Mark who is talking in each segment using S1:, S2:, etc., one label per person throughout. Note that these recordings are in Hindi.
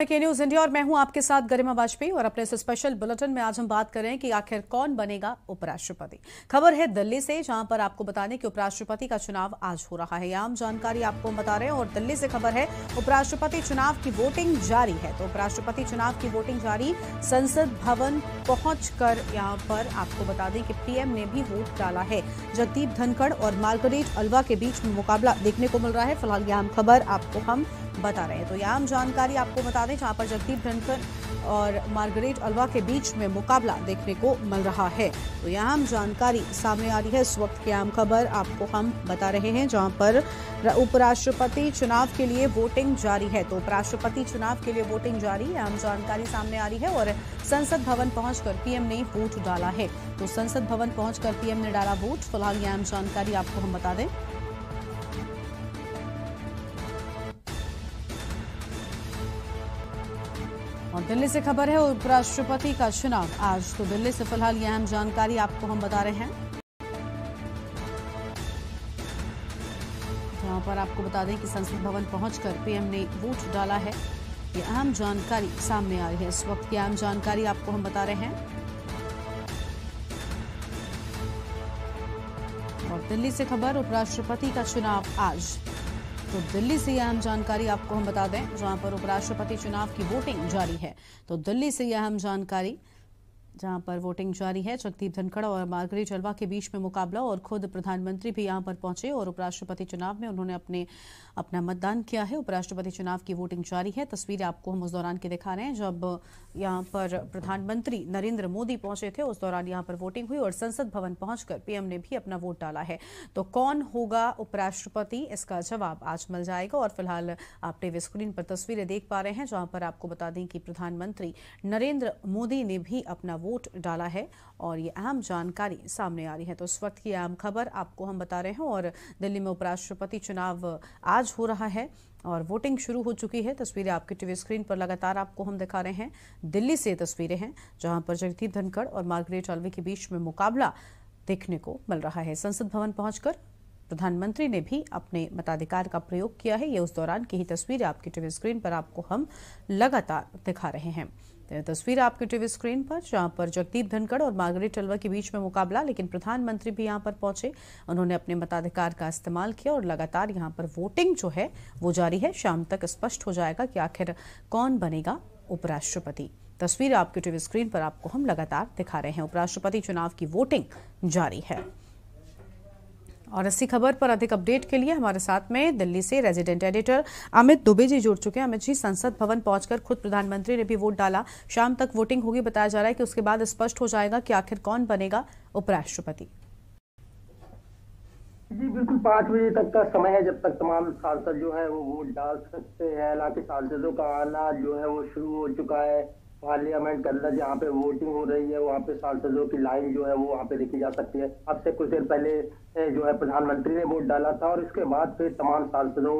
S1: के न्यूज इंडिया और मैं हूं आपके साथ गरिमा वाजपेयी और अपने इस स्पेशल बुलेटिन में आज हम बात करें कि आखिर कौन बनेगा उपराष्ट्रपति। खबर है दिल्ली से, जहां पर आपको बता दें कि उपराष्ट्रपति का चुनाव आज हो रहा है। यह आम जानकारी आपको हम बता रहे हैं और दिल्ली से खबर है उपराष्ट्रपति चुनाव की वोटिंग जारी है। तो उपराष्ट्रपति चुनाव की वोटिंग जारी, संसद भवन पहुंचकर यहां पर आपको बता दें कि पीएम ने भी वोट डाला है। जगदीप धनखड़ और मार्गरेट अल्वा के बीच में मुकाबला देखने को मिल रहा है। फिलहाल यह आम खबर आपको हम बता रहे हैं। तो यह आम जानकारी आपको बता दें, जहां पर जगदीप धनखड़ और मार्गरेट अल्वा के बीच में मुकाबला देखने को मिल रहा है। तो यह आम जानकारी सामने आ रही है। इस वक्त की आम खबर आपको हम बता रहे हैं, जहां पर उपराष्ट्रपति चुनाव के लिए वोटिंग जारी है। तो उपराष्ट्रपति चुनाव के लिए वोटिंग जारी है, आम जानकारी सामने आ रही है। और संसद भवन पहुंचकर पीएम ने वोट डाला है। तो संसद भवन पहुंचकर पीएम ने डाला वोट। फिलहाल यह आम जानकारी आपको हम बता दें। और दिल्ली से खबर है उपराष्ट्रपति का चुनाव आज। तो दिल्ली से फिलहाल यह अहम जानकारी आपको हम बता रहे हैं, जहां पर आपको बता दें कि संसद भवन पहुंचकर पीएम ने वोट डाला है। यह अहम जानकारी सामने आ रही है। इस वक्त की अहम जानकारी आपको हम बता रहे हैं। और दिल्ली से खबर उपराष्ट्रपति का चुनाव आज। तो दिल्ली से यह अहम जानकारी आपको हम बता दें, जहां पर उपराष्ट्रपति चुनाव की वोटिंग जारी है। तो दिल्ली से यह अहम जानकारी, जहां पर वोटिंग जारी है। जगदीप धनखड़ और मार्गरेट अल्वा के बीच में मुकाबला और खुद प्रधानमंत्री भी यहां पर पहुंचे और उपराष्ट्रपति चुनाव में उन्होंने अपना मतदान किया है। उपराष्ट्रपति चुनाव की वोटिंग जारी है। तस्वीरें आपको हम उस दौरान की दिखा रहे हैं जब यहां पर प्रधानमंत्री नरेंद्र मोदी पहुंचे थे। उस दौरान यहां पर वोटिंग हुई और संसद भवन पहुंचकर पीएम ने भी अपना वोट डाला है। तो कौन होगा उपराष्ट्रपति, इसका जवाब आज मिल जाएगा। और फिलहाल आप टीवी स्क्रीन पर तस्वीरें देख पा रहे हैं, जहां पर आपको बता दें कि प्रधानमंत्री नरेंद्र मोदी ने भी अपना वोट डाला है और ये अहम जानकारी सामने आ रही है। तो इस वक्त की अहम खबर आपको हम बता रहे हैं। और दिल्ली में उपराष्ट्रपति चुनाव आज हो रहा है और वोटिंग शुरू हो चुकी है। तस्वीरें आपकी टीवी स्क्रीन पर लगातार आपको हम दिखा रहे हैं। दिल्ली से तस्वीरें हैं, जहां पर जगदीप धनखड़ और मार्गरेट अल्वा के बीच में मुकाबला देखने को मिल रहा है। संसद भवन पहुंचकर प्रधानमंत्री ने भी अपने मताधिकार का प्रयोग किया है। ये उस दौरान की ही तस्वीरें आपकी टीवी स्क्रीन पर आपको हम लगातार दिखा रहे हैं। तस्वीर आपकी टीवी स्क्रीन पर, जहां पर जगदीप धनखड़ और मार्गरेट अल्वा के बीच में मुकाबला, लेकिन प्रधानमंत्री भी यहां पर पहुंचे। उन्होंने अपने मताधिकार का इस्तेमाल किया और लगातार यहां पर वोटिंग जो है वो जारी है। शाम तक स्पष्ट हो जाएगा कि आखिर कौन बनेगा उपराष्ट्रपति। तस्वीर आपकी टीवी स्क्रीन पर आपको हम लगातार दिखा रहे हैं। उपराष्ट्रपति चुनाव की वोटिंग जारी है। और इसी खबर पर अधिक अपडेट के लिए हमारे साथ में दिल्ली से रेजिडेंट एडिटर अमित दुबे जी जुड़ चुके हैं। अमित जी, संसद भवन पहुंचकर खुद प्रधानमंत्री ने भी वोट डाला, शाम तक वोटिंग होगी। बताया जा रहा है कि उसके बाद स्पष्ट हो जाएगा कि आखिर कौन बनेगा उपराष्ट्रपति।
S2: जी बिल्कुल, 5 बजे तक का समय है जब तक तमाम सांसद जो है वो वोट डाल सकते हैं। हालांकि सांसदों का आना जो है वो शुरू हो चुका है। पार्लियामेंट के अंदर जहाँ पे वोटिंग हो रही है वहाँ पे सांसदों की लाइन जो है वो वहाँ पे देखी जा सकती है। अब से कुछ देर पहले जो है प्रधानमंत्री ने वोट डाला था और इसके बाद फिर तमाम सांसदों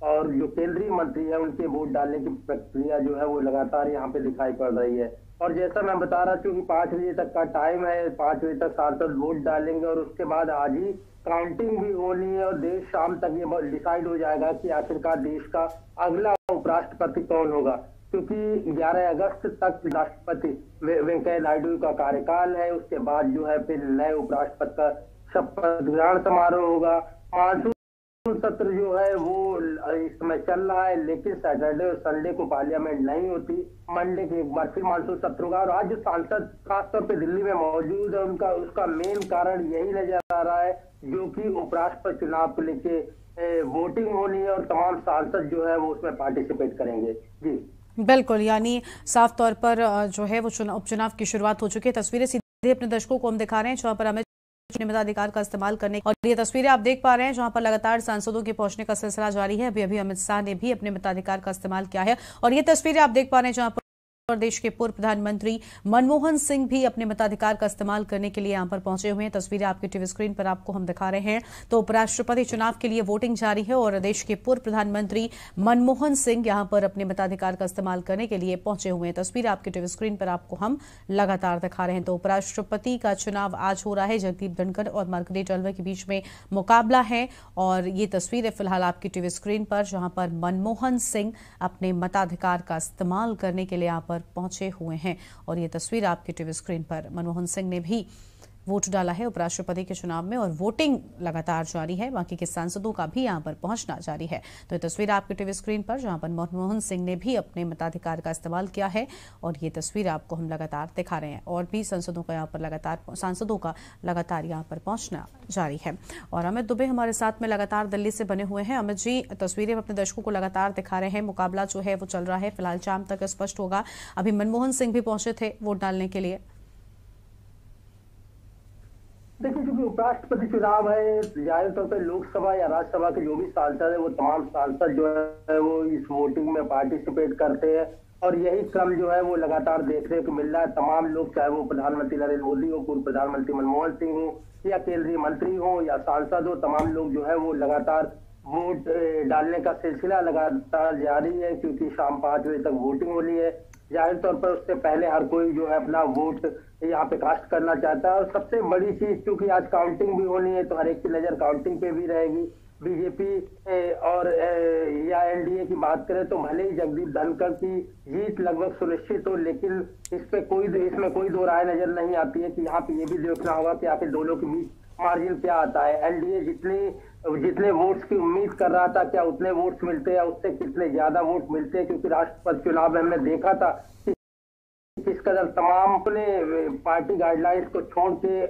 S2: और जो केंद्रीय मंत्री है उनके वोट डालने की प्रक्रिया जो है वो लगातार यहाँ पे दिखाई पड़ रही है। और जैसा मैं बता रहा था कि 5 बजे तक का टाइम है, 5 बजे तक सांसद वोट डालेंगे और उसके बाद आज ही काउंटिंग भी होनी है और देश शाम तक ये डिसाइड हो जाएगा कि आखिरकार देश का अगला उपराष्ट्रपति कौन होगा। क्योंकि 11 अगस्त तक राष्ट्रपति वेंकैया नायडू का कार्यकाल है। उसके बाद जो है फिर नए उपराष्ट्रपति का शपथ ग्रहण समारोह होगा। मानसून सत्र जो है वो इस समय चल रहा है, लेकिन सैटरडे और संडे को पार्लियामेंट नहीं होती। मंडे के एक बार फिर मानसून सत्र होगा। और आज जो सांसद खासतौर पे दिल्ली में मौजूद है उसका मेन कारण यही नजर आ रहा है, जो कि उपराष्ट्रपति चुनाव को लेके वोटिंग होनी है और तमाम सांसद जो है वो उसमें पार्टिसिपेट करेंगे। जी
S1: बिल्कुल, यानी साफ तौर पर जो है वो उपचुनाव की शुरुआत हो चुकी है। तस्वीरें सीधे अपने दर्शकों को हम दिखा रहे हैं, जहां पर हमें अपने मताधिकार का इस्तेमाल करने, और ये तस्वीरें आप देख पा रहे हैं जहां पर लगातार सांसदों के पहुंचने का सिलसिला जारी है। अभी अमित शाह ने भी अपने मताधिकार का इस्तेमाल किया है और ये तस्वीरें आप देख पा रहे हैं जहां पर देश के पूर्व प्रधानमंत्री मनमोहन सिंह भी अपने मताधिकार का इस्तेमाल करने के लिए यहां पर पहुंचे हुए हैं। तस्वीरें आपके टीवी स्क्रीन पर आपको हम दिखा रहे हैं। तो उपराष्ट्रपति चुनाव के लिए वोटिंग जारी है और देश के पूर्व प्रधानमंत्री मनमोहन सिंह यहां पर अपने मताधिकार का इस्तेमाल करने के लिए पहुंचे हुए हैं। तस्वीरें आपके टीवी स्क्रीन पर आपको हम लगातार दिखा रहे हैं। तो उपराष्ट्रपति का चुनाव आज हो रहा है। जगदीप धनखड़ और मार्गरेट अल्वा के बीच में मुकाबला है और ये तस्वीरें फिलहाल आपकी टीवी स्क्रीन पर, जहां पर मनमोहन सिंह अपने मताधिकार का इस्तेमाल करने के लिए यहां पहुंचे हुए हैं। और ये तस्वीर आपके टीवी स्क्रीन पर, मनमोहन सिंह ने भी वोट डाला है उपराष्ट्रपति के चुनाव में और वोटिंग लगातार जारी है। बाकी के सांसदों का भी यहां पर पहुंचना जारी है। तो ये तस्वीर आपके टीवी स्क्रीन पर, जहां पर मनमोहन सिंह ने भी अपने मताधिकार का इस्तेमाल किया है और ये तस्वीर आपको हम लगातार दिखा रहे हैं। और भी सांसदों का लगातार यहां पर पहुंचना जारी है। और अमित दुबे हमारे साथ में लगातार दिल्ली से बने हुए हैं। अमित जी, तस्वीरें अपने दर्शकों को लगातार दिखा रहे हैं। मुकाबला जो है वो चल रहा है, फिलहाल शाम तक स्पष्ट होगा। अभी मनमोहन सिंह भी पहुंचे थे वोट डालने के लिए।
S2: देखिए, क्योंकि उपराष्ट्रपति चुनाव है, जाहिर तौर पर लोकसभा या राज्यसभा के जो भी सांसद है वो तमाम सांसद जो है वो इस वोटिंग में पार्टिसिपेट करते हैं और यही क्रम जो है वो लगातार देखने को मिल रहा है। तमाम लोग, चाहे वो प्रधानमंत्री नरेंद्र मोदी हो, पूर्व प्रधानमंत्री मनमोहन सिंह हो या केंद्रीय मंत्री हो या सांसद हो, तमाम लोग जो है वो लगातार वोट डालने का सिलसिला लगातार जारी है। क्योंकि शाम 5 बजे तक वोटिंग होनी है। जाहिर तौर पर उससे पहले हर कोई जो है अपना वोट यहाँ पे कास्ट करना चाहता है। और सबसे बड़ी चीज, क्योंकि आज काउंटिंग भी होनी है तो हर एक की नजर काउंटिंग पे भी रहेगी। बीजेपी और या एनडीए की बात करें तो भले ही जगदीप धनखड़ की जीत लगभग सुनिश्चित हो, लेकिन इसमें कोई दो राय नजर नहीं आती है कि यहाँ पे ये भी देखना होगा कि आखिर दोनों के बीच मार्जिन क्या आता है। एनडीए जितने वोट्स की उम्मीद कर रहा था, क्या उतने वोट्स मिलते हैं, उससे कितने ज्यादा वोट मिलते हैं। क्योंकि राष्ट्रपति चुनाव में हमने देखा था कि किस कदर तमाम ने पार्टी गाइडलाइंस को छोड़ के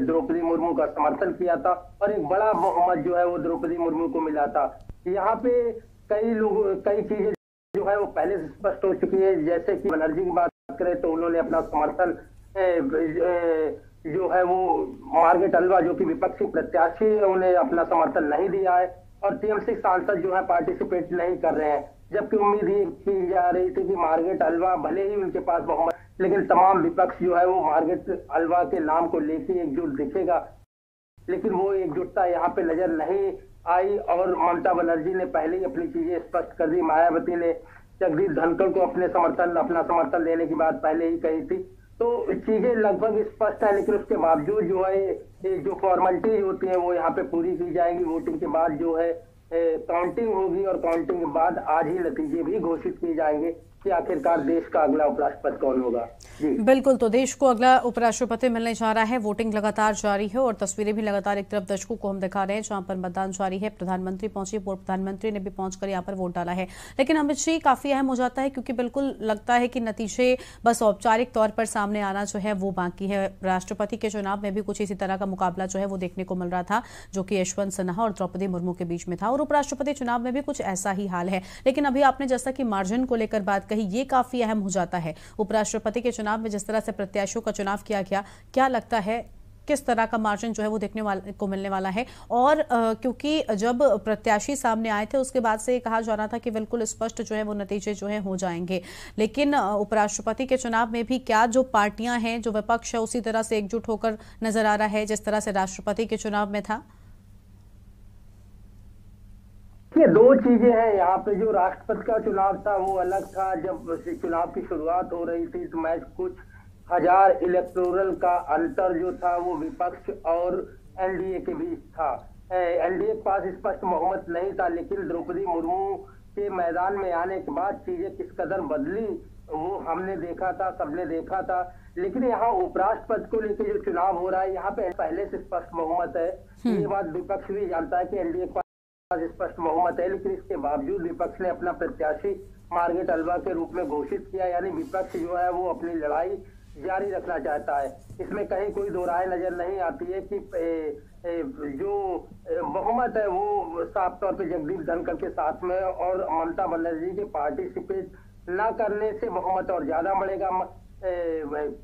S2: द्रौपदी मुर्मू का समर्थन किया था और एक बड़ा बहुमत जो है वो द्रौपदी मुर्मू को मिला था। यहाँ पे कई चीजें जो है वो पहले से स्पष्ट हो चुकी है। जैसे कि बनर्जी की बात करें तो उन्होंने अपना समर्थन जो है वो मार्गरेट अल्वा, जो कि विपक्षी प्रत्याशी है, उन्हें अपना समर्थन नहीं दिया है और टीएमसी सांसद जो है पार्टिसिपेट नहीं कर रहे हैं। जबकि उम्मीद ये की जा रही थी कि मार्गरेट अल्वा, भले ही उनके पास बहुमत, लेकिन तमाम विपक्ष जो है वो मार्गरेट अल्वा के नाम को लेकर एकजुट दिखेगा, लेकिन वो एकजुटता यहाँ पे नजर नहीं आई। और ममता बनर्जी ने पहले ही अपनी चीजें स्पष्ट कर दी। मायावती ने जगदीप धनखड़ को अपना समर्थन देने की बात पहले ही कही थी। तो चीजें लगभग स्पष्ट है, लेकिन उसके बावजूद जो है जो फॉर्मेलिटीज होती है वो यहाँ पे पूरी की जाएंगी। वोटिंग के बाद जो है काउंटिंग होगी और काउंटिंग के बाद आज ही नतीजे भी घोषित किए जाएंगे कि आखिरकार देश का अगला उपराष्ट्रपति कौन होगा।
S1: बिल्कुल, तो देश को अगला उपराष्ट्रपति मिलने जा रहा है। वोटिंग लगातार जारी है और तस्वीरें भी लगातार एक तरफ दर्शकों को हम दिखा रहे हैं जहां पर मतदान जारी है। प्रधानमंत्री पहुंचे, पूर्व प्रधानमंत्री ने भी पहुंचकर यहां पर वोट डाला है। लेकिन अमित जी, काफी अहम हो जाता है क्योंकि बिल्कुल लगता है कि नतीजे बस औपचारिक तौर पर सामने आना जो है वो बाकी है। राष्ट्रपति के चुनाव में भी कुछ इसी तरह का मुकाबला जो है वो देखने को मिल रहा था, जो कि यशवंत सिन्हा और द्रौपदी मुर्मू के बीच में था और उपराष्ट्रपति चुनाव में भी कुछ ऐसा ही हाल है। लेकिन अभी आपने जैसा कि मार्जिन को लेकर बात कही, ये काफी अहम हो जाता है। उपराष्ट्रपति के चुनाव में जिस तरह से प्रत्याशियों का चुनाव किया गया, क्या लगता है किस तरह का मार्जिन जो है वो देखने को मिलने वाला है? और क्योंकि जब प्रत्याशी सामने आए थे उसके बाद से कहा जा रहा था कि बिल्कुल स्पष्ट जो है वो नतीजे जो है हो जाएंगे, लेकिन उपराष्ट्रपति के चुनाव में भी क्या जो पार्टियां हैं, जो विपक्ष है, उसी तरह से एकजुट होकर नजर आ रहा है जिस तरह से राष्ट्रपति के चुनाव में था?
S2: ये दो चीजें हैं यहाँ पे। जो राष्ट्रपति का चुनाव था वो अलग था। जब चुनाव की शुरुआत हो रही थी तो मैं कुछ हजार इलेक्टोरल का अंतर जो था वो विपक्ष और एनडीए के बीच था। एनडीए के पास स्पष्ट बहुमत नहीं था, लेकिन द्रौपदी मुर्मू के मैदान में आने के बाद चीजें किस कदर बदली वो हमने देखा था, सबने देखा था। लेकिन यहाँ उपराष्ट्रपति को लेकर जो चुनाव हो रहा है, यहाँ पे पहले से स्पष्ट बहुमत है। ये बात विपक्ष भी जानता है कि एनडीए के पास स्पष्ट बहुमत है, लेकिन इसके बावजूद विपक्ष ने अपना प्रत्याशी मार्गरेट अल्वा के रूप में घोषित किया। यानी विपक्ष जो है वो अपनी लड़ाई जारी रखना चाहता है। इसमें कहीं कोई दो राय नजर नहीं आती है कि जो बहुमत है वो साफ तौर पे जगदीप धनखड़ के साथ में और ममता बनर्जी के पार्टिसिपेट न करने से बहुमत और ज्यादा बढ़ेगा।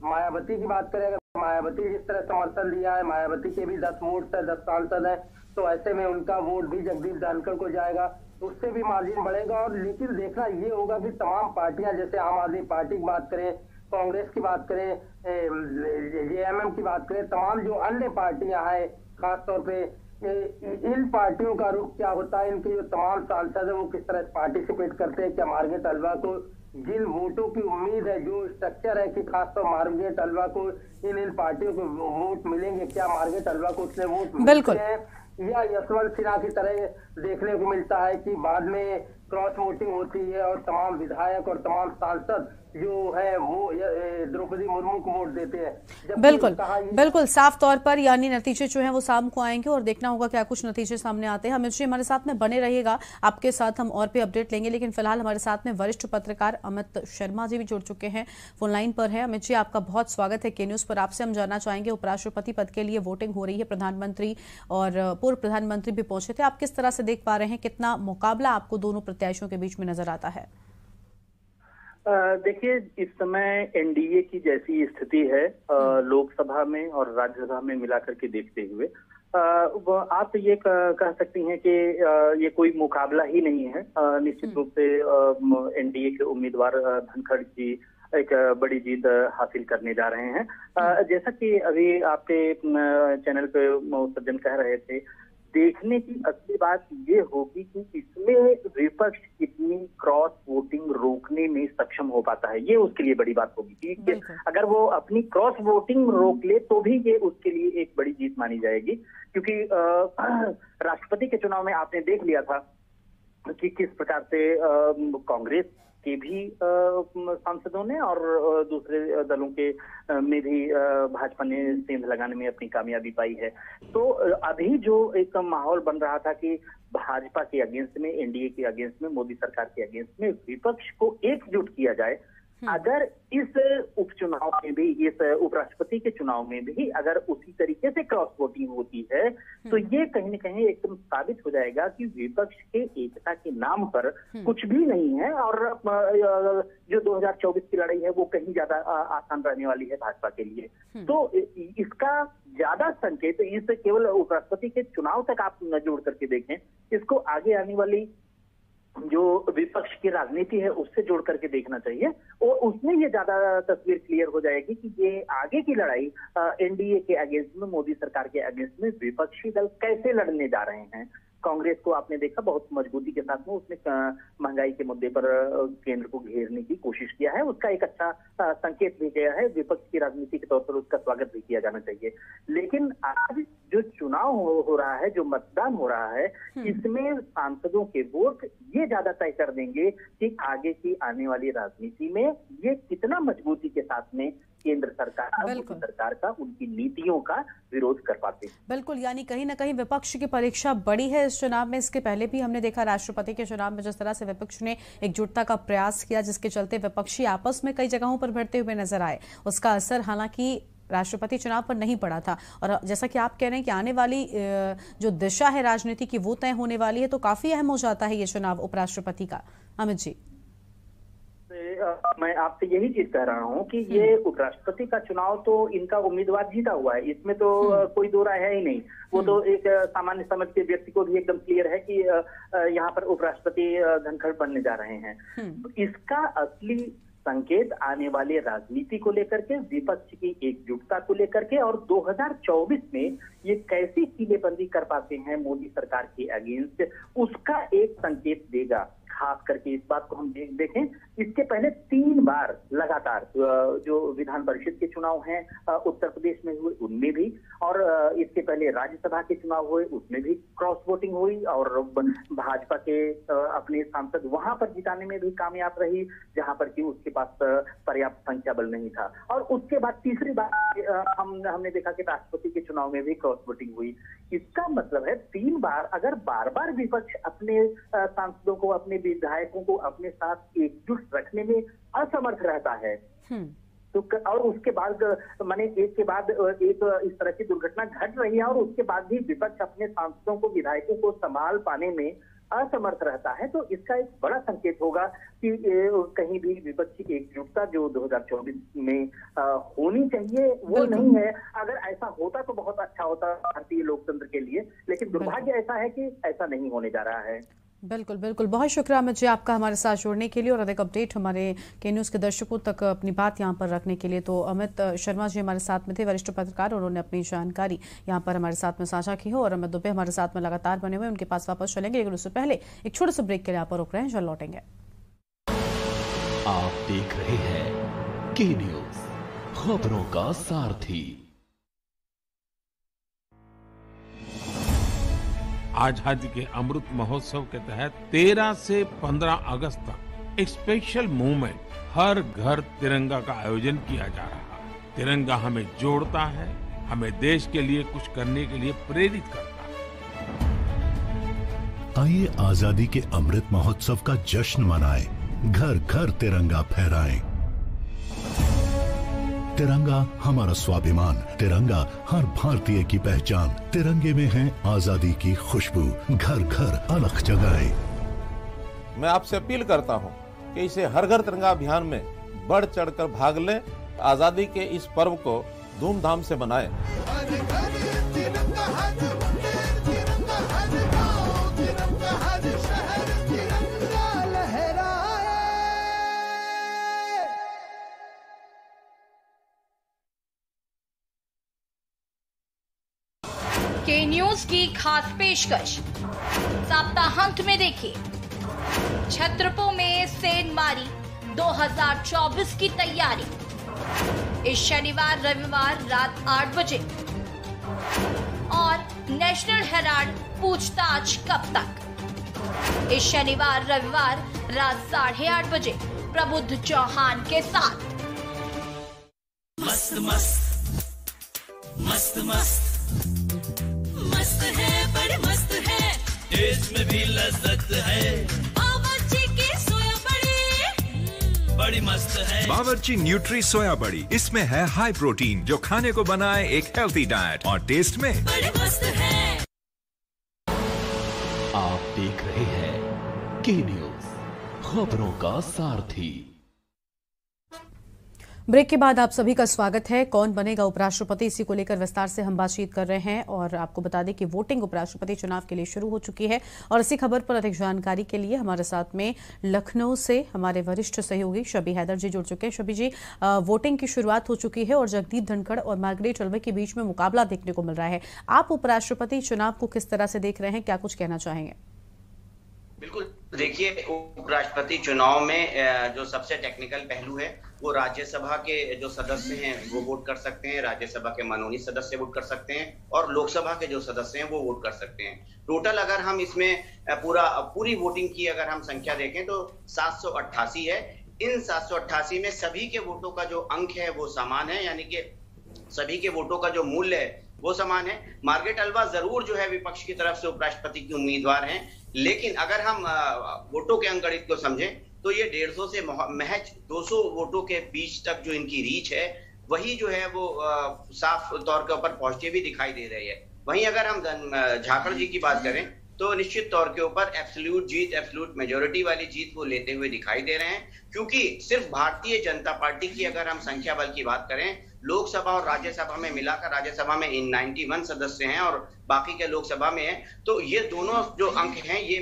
S2: मायावती की बात करें, अगर मायावती जिस तरह समर्थन दिया है, मायावती के भी 10 वोट है, 10 सांसद है, तो ऐसे में उनका वोट भी जगदीप धनखड़ को जाएगा। उससे भी मार्जिन बढ़ेगा। और लेकिन देखना ये होगा कि तमाम पार्टियां, जैसे आम आदमी पार्टी की बात करें, कांग्रेस की बात करें, जेएमएम की बात करें, तमाम जो अन्य पार्टियां हैं, खासतौर पे इन पार्टियों का रुख क्या होता है, इनके जो तमाम सांसद है वो किस तरह पार्टिसिपेट करते हैं। क्या मार्गरेट अलवा को जिन वोटों की उम्मीद है, जो स्ट्रक्चर है कि खासतौर मार्गरेट अलवा को इन पार्टियों को वोट मिलेंगे, क्या मार्गरेट अलवा को उतने वोट मिलते हैं, या यशवंत सिन्हा की तरह देखने को मिलता है कि बाद में क्रॉस वोटिंग होती है और तमाम विधायक और तमाम सांसद जो है वो द्रौपदी मुर्मू को वोट देते हैं।
S1: बिल्कुल बिल्कुल साफ तौर पर यानी नतीजे जो हैं वो शाम को आएंगे और देखना होगा क्या कुछ नतीजे सामने आते हैं। अमित जी हमारे साथ में बने रहिएगा, आपके साथ हम और भी अपडेट लेंगे, लेकिन फिलहाल हमारे साथ में वरिष्ठ पत्रकार अमित शर्मा जी भी जुड़ चुके हैं, फोन लाइन पर है। अमित जी आपका बहुत स्वागत है के न्यूज पर। आपसे हम जानना चाहेंगे, उपराष्ट्रपति पद के लिए वोटिंग हो रही है, प्रधानमंत्री और पूर्व प्रधानमंत्री भी पहुंचे थे, आप किस तरह से देख पा रहे हैं, कितना मुकाबला आपको दोनों प्रत्याशियों के बीच में नजर आता है?
S3: देखिए, इस समय एनडीए की जैसी स्थिति है लोकसभा में और राज्यसभा में मिलाकर के देखते हुए, आप ये कह सकती हैं कि ये कोई मुकाबला ही नहीं है। निश्चित रूप से एनडीए के उम्मीदवार धनखड़ जी एक बड़ी जीत हासिल करने जा रहे हैं। जैसा कि अभी आपके चैनल पे सज्जन कह रहे थे, देखने की असली बात ये होगी कि इसमें विपक्ष कितनी क्रॉस वोटिंग रोकने में सक्षम हो पाता है। ये उसके लिए बड़ी बात होगी कि अगर वो अपनी क्रॉस वोटिंग रोक ले तो भी ये उसके लिए एक बड़ी जीत मानी जाएगी, क्योंकि राष्ट्रपति के चुनाव में आपने देख लिया था कि किस प्रकार से कांग्रेस के भी सांसदों ने और दूसरे दलों के में भी भाजपा ने सेंध लगाने में अपनी कामयाबी पाई है। तो अभी जो एक माहौल बन रहा था कि भाजपा के अगेंस्ट में, एनडीए के अगेंस्ट में, मोदी सरकार के अगेंस्ट में विपक्ष को एकजुट किया जाए, अगर इस उपचुनाव में भी, इस उपराष्ट्रपति के चुनाव में भी अगर उसी तरीके से क्रॉस वोटिंग होती है तो ये कहीं न कहीं एकदम साबित हो जाएगा कि विपक्ष के एकता के नाम पर कुछ भी नहीं है और जो 2024 की लड़ाई है वो कहीं ज्यादा आसान रहने वाली है भाजपा के लिए। तो इसका ज्यादा संकेत इस केवल उपराष्ट्रपति के चुनाव तक आप न जोड़ करके देखें, इसको आगे आने वाली जो विपक्ष की राजनीति है उससे जोड़ करके देखना चाहिए और उसमें ये ज्यादा तस्वीर क्लियर हो जाएगी कि ये आगे की लड़ाई एनडीए के अगेंस्ट में, मोदी सरकार के अगेंस्ट में विपक्षी दल कैसे लड़ने जा रहे हैं। कांग्रेस को आपने देखा बहुत मजबूती के साथ में उसने महंगाई के मुद्दे पर केंद्र को घेरने की कोशिश किया है, उसका एक अच्छा संकेत भी गया है, विपक्ष की राजनीति के तौर पर उसका स्वागत भी किया जाना चाहिए। लेकिन आज जो चुनाव हो रहा है, जो मतदान हो रहा है, इसमें सांसदों के वोट ये ज्यादा तय कर देंगे कि आगे की आने वाली राजनीति में ये कितना मजबूती के साथ में केंद्र सरकार का उनकी नीतियों का विरोध कर पाते हैं।
S1: बिल्कुल, यानी कहीं ना कहीं विपक्ष की परीक्षा बड़ी है इस चुनाव में। इसके पहले भी हमने देखा राष्ट्रपति के चुनाव में जिस तरह से विपक्ष ने एकजुटता का प्रयास किया, जिसके चलते विपक्षी आपस में कई जगहों पर भिड़ते हुए नजर आए। उसका असर हालांकि राष्ट्रपति चुनाव पर नहीं पड़ा था और जैसा कि आप कह रहे हैं कि आने वाली जो दिशा है राजनीति की वो तय होने वाली है, तो काफी अहम हो जाता है ये चुनाव उपराष्ट्रपति का। अमित जी,
S3: मैं आपसे यही चीज कह रहा हूँ कि ये उपराष्ट्रपति का चुनाव तो इनका उम्मीदवार जीता हुआ है, इसमें तो कोई दो राय है ही नहीं। वो तो एक सामान्य समझ के व्यक्ति को भी एकदम क्लियर है कि यहाँ पर उपराष्ट्रपति धनखड़ बनने जा रहे हैं। इसका असली संकेत आने वाले राजनीति को लेकर के, विपक्ष की एकजुटता को लेकर के और 2024 में ये कैसी किलेबंदी कर पाते हैं मोदी सरकार के अगेंस्ट, उसका एक संकेत देगा। खास करके इस बात को हम देखें, इसके पहले 3 बार लगातार जो विधान परिषद के चुनाव हैं उत्तर प्रदेश में हुए उनमें भी, और इसके पहले राज्यसभा के चुनाव हुए उसमें भी क्रॉस वोटिंग हुई और भाजपा के अपने सांसद वहां पर जिताने में भी कामयाब रही जहां पर कि उसके पास पर्याप्त संख्या बल नहीं था। और उसके बाद तीसरी बार हमने देखा कि राष्ट्रपति के चुनाव में भी क्रॉस वोटिंग हुई। इसका मतलब है 3 बार अगर बार बार विपक्ष अपने सांसदों को, अपने विधायकों को अपने साथ एकजुट रखने में असमर्थ रहता है तो और उसके बाद माने एक के बाद एक इस तरह की दुर्घटना घट रही है और उसके बाद भी विपक्ष अपने सांसदों को, विधायकों को संभाल पाने में असमर्थ रहता है, तो इसका एक बड़ा संकेत होगा कि कहीं भी विपक्ष की एकजुटता जो 2024 में होनी चाहिए वो नहीं है। अगर ऐसा होता तो बहुत अच्छा होता भारतीय लोकतंत्र के लिए, लेकिन दुर्भाग्य ऐसा है कि ऐसा नहीं होने जा रहा है।
S1: बिल्कुल बिल्कुल, बहुत शुक्रिया अमित जी आपका हमारे साथ जुड़ने के लिए और अधिक अपडेट हमारे के न्यूज़ के दर्शकों तक अपनी बात यहां पर रखने के लिए। तो अमित शर्मा जी हमारे साथ में थे, वरिष्ठ पत्रकार, उन्होंने अपनी जानकारी यहां पर हमारे साथ में साझा की हो और अमित दुबे हमारे साथ में लगातार बने हुए, उनके पास वापस चलेंगे लेकिन उससे पहले एक छोटे से ब्रेक के लिए यहाँ पर रुक रहे हैं, जल्द लौटेंगे।
S4: आप देख रहे हैं के न्यूज़, खबरों का सारथी।
S5: आजादी के अमृत महोत्सव के तहत 13 से 15 अगस्त तक एक स्पेशल मूवमेंट हर घर तिरंगा का आयोजन किया जा रहा है। तिरंगा हमें जोड़ता है, हमें देश के लिए कुछ करने के लिए प्रेरित करता है।
S6: आइए आजादी के अमृत महोत्सव का जश्न मनाएं, घर घर तिरंगा फहराएं। तिरंगा हमारा स्वाभिमान, तिरंगा हर भारतीय की पहचान, तिरंगे में है आजादी की खुशबू, घर घर अलख जगाए।
S7: मैं आपसे अपील करता हूं कि इसे हर घर तिरंगा अभियान में बढ़ चढ़कर भाग लें, आजादी के इस पर्व को धूमधाम से मनाएं।
S8: के न्यूज की खास पेशकश सप्ताहांत में देखिए छत्रपुर में सेंधमारी 2024 की तैयारी इस शनिवार रविवार रात 8 बजे और नेशनल हेराल्ड पूछताछ कब तक इस शनिवार रविवार रात 8:30 बजे प्रबुद्ध चौहान के साथ।
S9: मस्त मस्त मस्त मस्त मस्त है, बड़ी मस्त है, टेस्ट में भी लज्जत है। बावर्ची की सोया बड़ी बड़ी मस्त है।
S10: बावर्ची न्यूट्री सोया बड़ी, इसमें है हाई प्रोटीन जो खाने को बनाए एक हेल्थी डाइट और टेस्ट में
S9: बड़ी मस्त है।
S4: आप देख रहे हैं के न्यूज़, खबरों का सारथी।
S1: ब्रेक के बाद आप सभी का स्वागत है। कौन बनेगा उपराष्ट्रपति, इसी को लेकर विस्तार से हम बातचीत कर रहे हैं और आपको बता दें कि वोटिंग उपराष्ट्रपति चुनाव के लिए शुरू हो चुकी है और इसी खबर पर अधिक जानकारी के लिए हमारे साथ में लखनऊ से हमारे वरिष्ठ सहयोगी शबी हैदर जी जुड़ चुके हैं। शबी जी, वोटिंग की शुरुआत हो चुकी है और जगदीप धनखड़ और मार्गरेट अल्वे के बीच में मुकाबला देखने को मिल रहा है। आप उपराष्ट्रपति चुनाव को किस तरह से देख रहे हैं, क्या कुछ कहना चाहेंगे?
S11: बिल्कुल, देखिए उपराष्ट्रपति चुनाव में जो सबसे टेक्निकल पहलू है वो राज्यसभा के जो सदस्य हैं वो वोट कर सकते हैं, राज्यसभा के मनोनीत सदस्य वोट कर सकते हैं और लोकसभा के जो सदस्य हैं वो वोट कर सकते हैं। टोटल अगर हम इसमें पूरी वोटिंग की अगर हम संख्या देखें तो 788 है। इन 788 में सभी के वोटों का जो अंक है वो समान है, यानी कि सभी के वोटों का जो मूल्य है वो समान है। मार्गरेट अल्वा जरूर जो है विपक्ष की तरफ से उपराष्ट्रपति की उम्मीदवार हैं, लेकिन अगर हम वोटों के अंकगणित को समझें तो ये 150 से महज 200 वोटों के बीच तक जो इनकी रीच है वही जो है वो साफ तौर के ऊपर पहुंचती भी दिखाई दे रही है। वहीं अगर हम झाकड़ जी की बात करें तो निश्चित तौर के ऊपर एब्सोल्यूट जीत, एब्सोल्यूट मेजोरिटी वाली जीत वो लेते हुए दिखाई दे रहे हैं, क्योंकि सिर्फ भारतीय जनता पार्टी की अगर हम संख्या बल की बात करें, लोकसभा और राज्यसभा में मिलाकर राज्यसभा में 91 सदस्य हैं और बाकी के लोकसभा में है, तो ये दोनों जो अंक हैं ये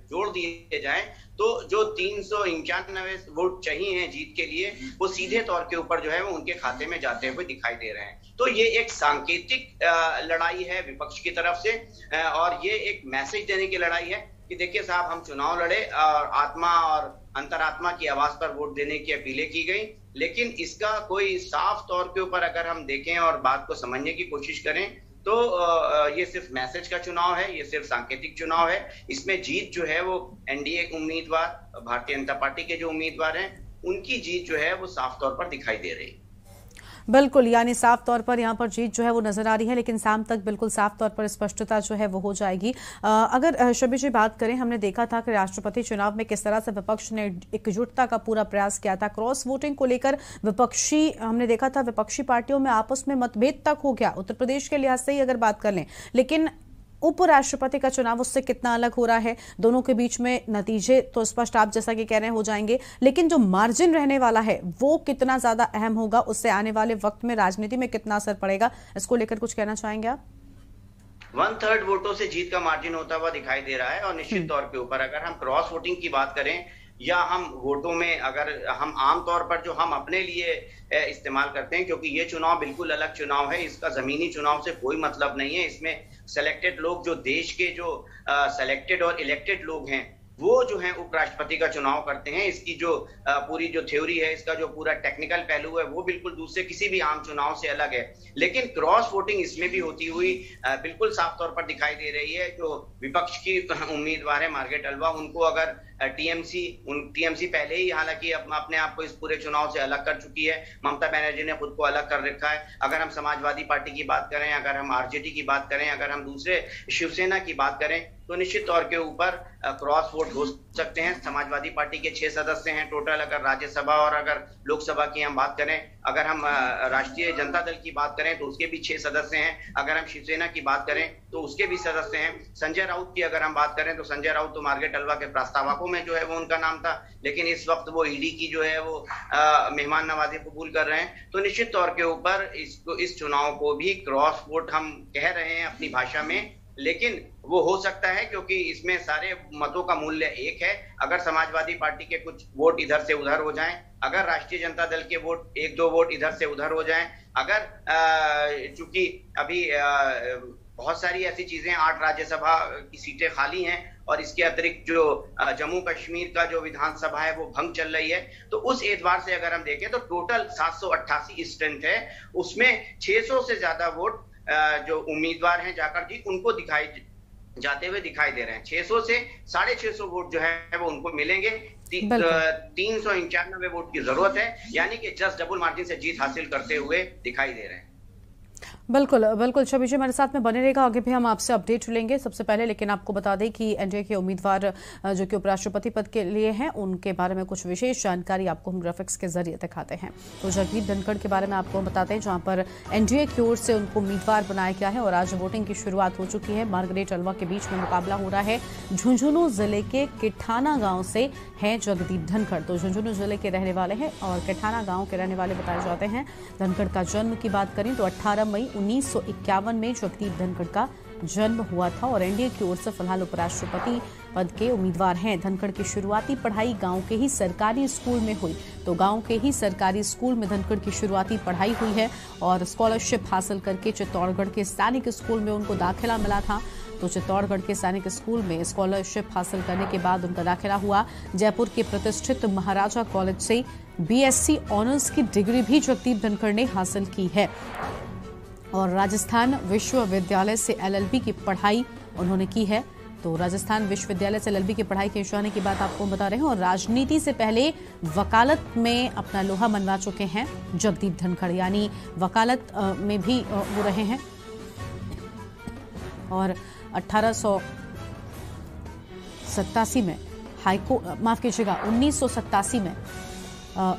S11: जोड़ दिए जाएं तो जो 391 वोट चाहिए हैं जीत के लिए वो सीधे तौर के ऊपर जो है वो उनके खाते में जाते हुए दिखाई दे रहे हैं। तो ये एक सांकेतिक लड़ाई है विपक्ष की तरफ से और ये एक मैसेज देने की लड़ाई है कि देखिए साहब, हम चुनाव लड़े और आत्मा और अंतरात्मा की आवाज पर वोट देने की अपीलें की गई, लेकिन इसका कोई साफ तौर के ऊपर अगर हम देखें और बात को समझने की कोशिश करें तो ये सिर्फ मैसेज का चुनाव है, ये सिर्फ सांकेतिक चुनाव है। इसमें जीत जो है वो एनडीए उम्मीदवार, भारतीय जनता पार्टी के जो उम्मीदवार हैं उनकी जीत जो है वो साफ तौर पर दिखाई दे रही है।
S1: बिल्कुल, यानी साफ तौर पर यहाँ पर जीत जो है वो नजर आ रही है, लेकिन शाम तक बिल्कुल साफ तौर पर स्पष्टता जो है वो हो जाएगी। अगर शबी जी बात करें, हमने देखा था कि राष्ट्रपति चुनाव में किस तरह से विपक्ष ने एकजुटता का पूरा प्रयास किया था। क्रॉस वोटिंग को लेकर हमने देखा था विपक्षी पार्टियों में आपस में मतभेद तक हो गया, उत्तर प्रदेश के लिहाज से ही अगर बात कर लें, लेकिन उपराष्ट्रपति का चुनाव उससे कितना अलग हो रहा है। दोनों के बीच में नतीजे तो स्पष्ट आप जैसा कि कह रहे हैं हो जाएंगे, लेकिन जो मार्जिन रहने वाला है वो कितना ज्यादा अहम होगा, उससे आने वाले वक्त में राजनीति में कितना असर पड़ेगा, इसको लेकर कुछ कहना चाहेंगे आप?
S11: 1/3 वोटों से जीत का मार्जिन होता हुआ दिखाई दे रहा है। और निश्चित तौर के ऊपर अगर हम क्रॉस वोटिंग की बात करें या हम वोटों में अगर हम आमतौर पर जो हम अपने लिए इस्तेमाल करते हैं, क्योंकि ये चुनाव बिल्कुल अलग चुनाव है, इसका जमीनी चुनाव से कोई मतलब नहीं है। इसमें सेलेक्टेड लोग, जो देश के जो सेलेक्टेड और इलेक्टेड लोग हैं, वो जो है उपराष्ट्रपति का चुनाव करते हैं। इसकी जो पूरी जो थ्योरी है, इसका जो पूरा टेक्निकल पहलू है, वो बिल्कुल दूसरे किसी भी आम चुनाव से अलग है। लेकिन क्रॉस वोटिंग इसमें भी होती हुई बिल्कुल साफ तौर पर दिखाई दे रही है। जो विपक्ष की उम्मीदवार है मार्गारेट अल्वा, उनको अगर टीएमसी पहले ही हालांकि अपने आप को इस पूरे चुनाव से अलग कर चुकी है। ममता बनर्जी ने खुद को अलग कर रखा है। अगर हम समाजवादी पार्टी की बात करें, अगर हम आरजेडी की बात करें, अगर हम दूसरे शिवसेना की बात करें, तो निश्चित तौर के ऊपर क्रॉस वोट हो सकते हैं। समाजवादी पार्टी के 6 सदस्य हैं टोटल, अगर राज्यसभा और अगर लोकसभा की हम बात करें। अगर हम राष्ट्रीय जनता दल की बात करें तो उसके भी 6 सदस्य हैं। अगर हम शिवसेना की बात करें तो उसके भी सदस्य हैं। संजय राउत की अगर हम बात करें तो संजय राउत तो मार्गारेट अल्वा के प्रस्तावकों में जो है वो उनका नाम था, लेकिन इस वक्त वो ईडी की जो है वो मेहमान नवाजी कबूल कर रहे हैं। तो निश्चित तौर के ऊपर इस चुनाव को भी क्रॉस वोट हम कह रहे हैं अपनी भाषा में, लेकिन वो हो सकता है क्योंकि इसमें सारे मतों का मूल्य एक है। अगर समाजवादी पार्टी के कुछ वोट इधर से उधर हो जाएं, अगर राष्ट्रीय जनता दल के वोट 1-2 वोट इधर से उधर हो जाएं, अगर चूंकि अभी बहुत सारी ऐसी चीजें, 8 राज्यसभा की सीटें खाली हैं और इसके अतिरिक्त जो जम्मू कश्मीर का जो विधानसभा है वो भंग चल रही है, तो उस एतबार से अगर हम देखें तो टोटल 788 स्ट्रेंथ है। उसमें 600 से ज्यादा वोट जो उम्मीदवार हैं जाकर जी उनको जाते हुए दिखाई दे रहे हैं। 600 से 650 वोट जो है वो उनको मिलेंगे। 391 वोट की जरूरत है, यानी कि जस्ट डबल मार्जिन से जीत हासिल करते हुए दिखाई दे रहे हैं।
S1: बिल्कुल बिल्कुल छवि जी हमारे साथ में बने रहेगा, आगे भी हम आपसे अपडेट लेंगे। सबसे पहले लेकिन आपको बता दें कि एनडीए के उम्मीदवार जो कि उपराष्ट्रपति पद के लिए हैं, उनके बारे में कुछ विशेष जानकारी आपको हम ग्राफिक्स के जरिए दिखाते हैं। तो जगदीप धनखड़ के बारे में आपको हम बताते हैं, जहां पर एनडीए की ओर से उनको उम्मीदवार बनाया गया है और आज वोटिंग की शुरुआत हो चुकी है। मार्गारेट अल्वा के बीच में मुकाबला हो रहा है। झुंझुनू जिले के किठाना गाँव से हैं जगदीप धनखड़, तो झुंझुनू जिले के रहने वाले हैं और किठाना गाँव के रहने वाले बताए जाते हैं। धनखड़ का जन्म की बात करें तो 18 मई 1951 में जगदीप धनखड़ का जन्म हुआ था और एनडीए की ओर से फिलहाल उपराष्ट्रपति पद के उम्मीदवार हैं। धनखड़ की शुरुआती पढ़ाई गांव के ही सरकारी स्कूल में हुई, तो गांव के ही सरकारी स्कूल में धनखड़ की शुरुआती पढ़ाई हुई है और स्कॉलरशिप हासिल करके चित्तौड़गढ़ के सैनिक स्कूल में उनको दाखिला मिला था। तो चित्तौड़गढ़ के सैनिक स्कूल में स्कॉलरशिप हासिल करने के बाद उनका दाखिला हुआ। जयपुर के प्रतिष्ठित महाराजा कॉलेज से बीएससी ऑनर्स की डिग्री भी जगदीप धनखड़ ने हासिल की है और राजस्थान विश्वविद्यालय से एलएलबी की पढ़ाई उन्होंने की है। तो राजस्थान विश्वविद्यालय से एलएलबी की पढ़ाई के जाने की बात आपको बता रहे हैं और राजनीति से पहले वकालत में अपना लोहा मनवा चुके हैं जगदीप धनखड़, यानी वकालत में भी वो रहे हैं और 1887 में हाईकोर्ट, माफ कीजिएगा 1987 में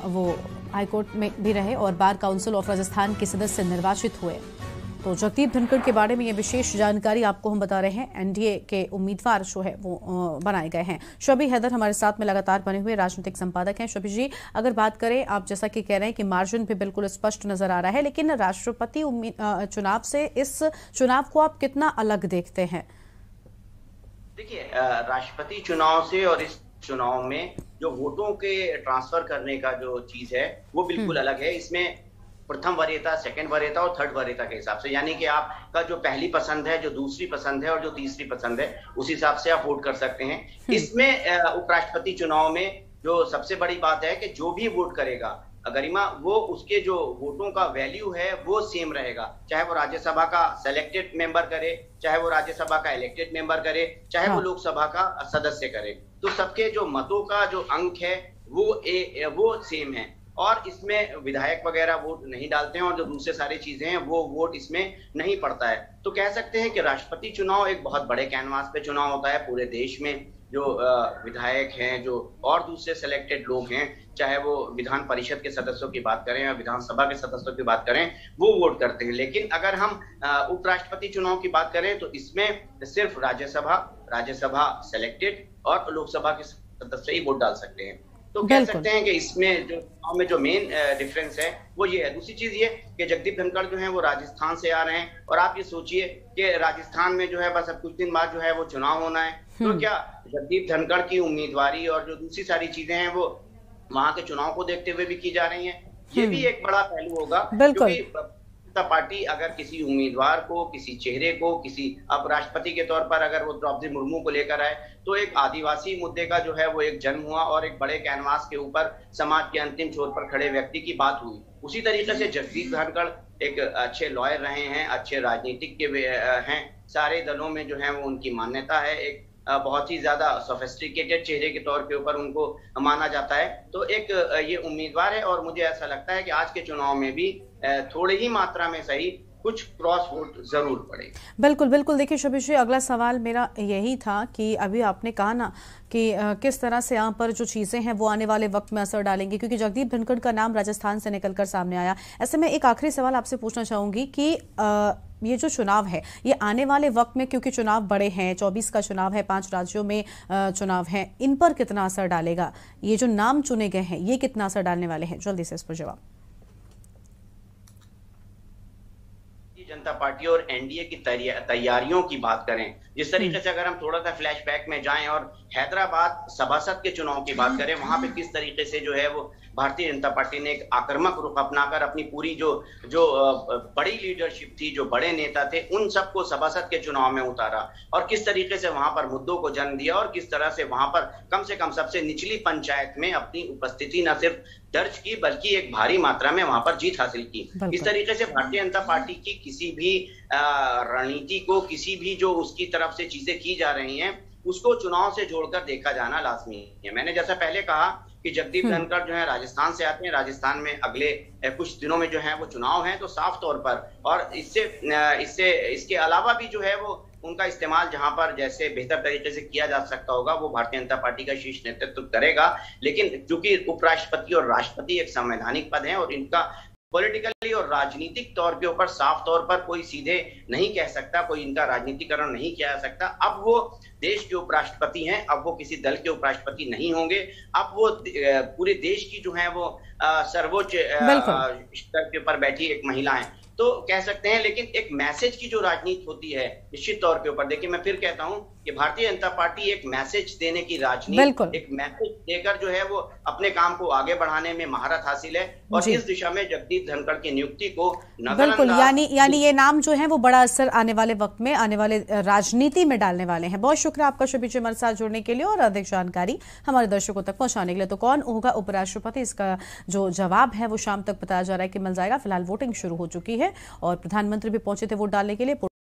S1: वो हाईकोर्ट में भी रहे और बार काउंसिल ऑफ राजस्थान के सदस्य निर्वाचित हुए। तो जगदीप धनखड़ के बारे में ये विशेष जानकारी आपको हम बता रहे हैं। एनडीए के उम्मीदवार जो है वो बनाए गए हैं। शबी हैदर हमारे साथ में लगातार बने हुए राजनीतिक संपादक हैं। शबी जी, अगर बात करें, आप जैसा कि कह रहे हैं कि मार्जिन भी बिल्कुल स्पष्ट नजर आ रहा है, लेकिन राष्ट्रपति चुनाव से इस चुनाव को आप कितना अलग देखते हैं?
S11: देखिए, राष्ट्रपति चुनाव से और इस चुनाव में जो वोटों के ट्रांसफर करने का जो चीज है वो बिल्कुल अलग है। इसमें प्रथम वरीयता, सेकंड वरीयता और थर्ड वरीयता के हिसाब से, यानी कि आपका जो पहली पसंद है, जो दूसरी पसंद है और जो तीसरी पसंद है, उस हिसाब से आप वोट कर सकते हैं। इसमें उपराष्ट्रपति चुनाव में जो सबसे बड़ी बात है कि जो भी वोट करेगा गरिमा, वो उसके जो वोटों का वैल्यू है वो सेम रहेगा, चाहे वो राज्यसभा का सेलेक्टेड मेंबर करे, चाहे वो राज्यसभा का इलेक्टेड मेंबर करे, चाहे वो लोकसभा का सदस्य करे। तो सबके जो मतों का जो अंक है वो सेम है और इसमें विधायक वगैरह वोट नहीं डालते हैं और जो दूसरे सारी चीजें हैं वो वोट इसमें नहीं पड़ता है। तो कह सकते हैं कि राष्ट्रपति चुनाव एक बहुत बड़े कैनवास पे चुनाव होता है। पूरे देश में जो विधायक हैं, जो और दूसरे सिलेक्टेड लोग हैं, चाहे वो विधान परिषद के सदस्यों की बात करें या विधानसभा के सदस्यों की बात करें, वो वोट करते हैं। लेकिन अगर हम उपराष्ट्रपति चुनाव की बात करें तो इसमें सिर्फ राज्यसभा सेलेक्टेड और लोकसभा के सदस्य ही वोट डाल सकते हैं। तो कह सकते हैं कि इसमें जो मेन डिफरेंस है वो ये है। दूसरी चीज ये कि जगदीप धनखड़ जो है वो राजस्थान से आ रहे हैं, और आप ये सोचिए कि राजस्थान में जो है बस अब कुछ दिन बाद जो है वो चुनाव होना है, तो क्या जगदीप धनखड़ की उम्मीदवारी और जो दूसरी सारी चीजें हैं वो वहां के चुनाव को देखते हुए भी की जा रही हैं? ये भी एक बड़ा पहलू होगा, क्योंकि जनता पार्टी अगर किसी उम्मीदवार को, किसी चेहरे को, किसी अब राष्ट्रपति के तौर पर अगर वो द्रौपदी मुर्मू को लेकर आए, तो एक आदिवासी मुद्दे का जो है वो एक जन्म हुआ और एक बड़े कैनवास के ऊपर समाज के अंतिम छोर पर खड़े व्यक्ति की बात हुई। उसी तरीके से जगदीप धनखड़ एक अच्छे लॉयर रहे हैं, अच्छे राजनीतिक के हैं, सारे दलों में जो है वो उनकी मान्यता है, एक बहुत ही ज्यादा सोफिस्टिकेटेड चेहरे के तौर के ऊपर उनको माना जाता है। तो एक ये उम्मीदवार है, और मुझे ऐसा लगता है कि आज के चुनाव में भी थोड़ी ही मात्रा में सही कुछ क्रॉस वोट जरूर पड़े।
S1: बिल्कुल बिल्कुल। देखिए शोभित जी, अगला सवाल मेरा यही था कि अभी आपने कहा ना कि किस तरह से यहाँ पर जो चीज़ें हैं वो आने वाले वक्त में असर डालेंगी, क्योंकि जगदीप धनखड़ का नाम राजस्थान से निकलकर सामने आया। ऐसे में एक आखिरी सवाल आपसे पूछना चाहूंगी कि ये जो चुनाव है ये आने वाले वक्त में, क्योंकि चुनाव बड़े हैं, 24 का चुनाव है, 5 राज्यों में चुनाव है, इन पर कितना असर डालेगा? ये जो नाम चुने गए हैं ये कितना असर डालने वाले हैं? जल्दी से इस पर जवाब।
S11: जनता पार्टी और एनडीए की तैयारियों की बात करें, जिस तरीके से अगर हम थोड़ा सा फ्लैशबैक में जाएं और हैदराबाद सभासद के चुनाव की बात करें, वहां पे किस तरीके से जो है वो भारतीय जनता पार्टी ने एक आक्रामक रुख अपनाकर अपनी पूरी जो बड़ी लीडरशिप थी, जो बड़े नेता थे, उन सबको सभासद के चुनाव में उतारा, और किस तरीके से वहां पर मुद्दों को जन्म दिया, और किस तरह से वहां पर कम से कम सबसे निचली पंचायत में अपनी उपस्थिति न सिर्फ दर्ज की बल्कि एक भारी मात्रा में वहां पर जीत हासिल की। इस तरीके से भारतीय जनता पार्टी की किसी भी रणनीति को, किसी भी जो उसकी तरफ से चीजें की जा रही हैं, उसको चुनाव से जोड़कर देखा जाना लाजमी है। मैंने जैसा पहले कहा कि जगदीप धनखड़ जो है राजस्थान से आते हैं, राजस्थान में अगले कुछ दिनों में जो है वो चुनाव है, तो साफ तौर पर, और इसके अलावा भी जो है वो उनका इस्तेमाल जहां पर जैसे बेहतर तरीके से किया जा सकता होगा वो भारतीय जनता पार्टी का शीर्ष नेतृत्व करेगा। लेकिन चूंकि उपराष्ट्रपति और राष्ट्रपति एक संवैधानिक पद है और इनका पॉलिटिकली और राजनीतिक तौर के ऊपर साफ तौर पर कोई सीधे नहीं कह सकता, कोई इनका राजनीतिकरण नहीं किया जा सकता। अब वो देश के उपराष्ट्रपति हैं, अब वो किसी दल के उपराष्ट्रपति नहीं होंगे, अब वो पूरे देश की जो है वो सर्वोच्च स्तर के ऊपर बैठी एक महिला है, तो कह सकते हैं। लेकिन एक मैसेज की जो राजनीति होती है निश्चित तौर के ऊपर, देखिए मैं फिर कहता हूं कि भारतीय जनता पार्टी एक मैसेज देने की राजनीति, एक मैसेज देकर जो है वो अपने काम को आगे बढ़ाने में महारत हासिल है, और इस दिशा में जगदीप धनखड़ की नियुक्ति को
S1: बिल्कुल यानी ये नाम जो है वो बड़ा असर आने वाले वक्त में, आने वाले राजनीति में डालने वाले हैं। बहुत शुक्रिया आपका शोभित जी हमारे साथ जुड़ने के लिए और अधिक जानकारी हमारे दर्शकों तक पहुंचाने के लिए। तो कौन होगा उपराष्ट्रपति, इसका जो जवाब है वो शाम तक बताया जा रहा है कि मिल जाएगा। फिलहाल वोटिंग शुरू हो चुकी है और प्रधानमंत्री भी पहुंचे थे वोट डालने के लिए।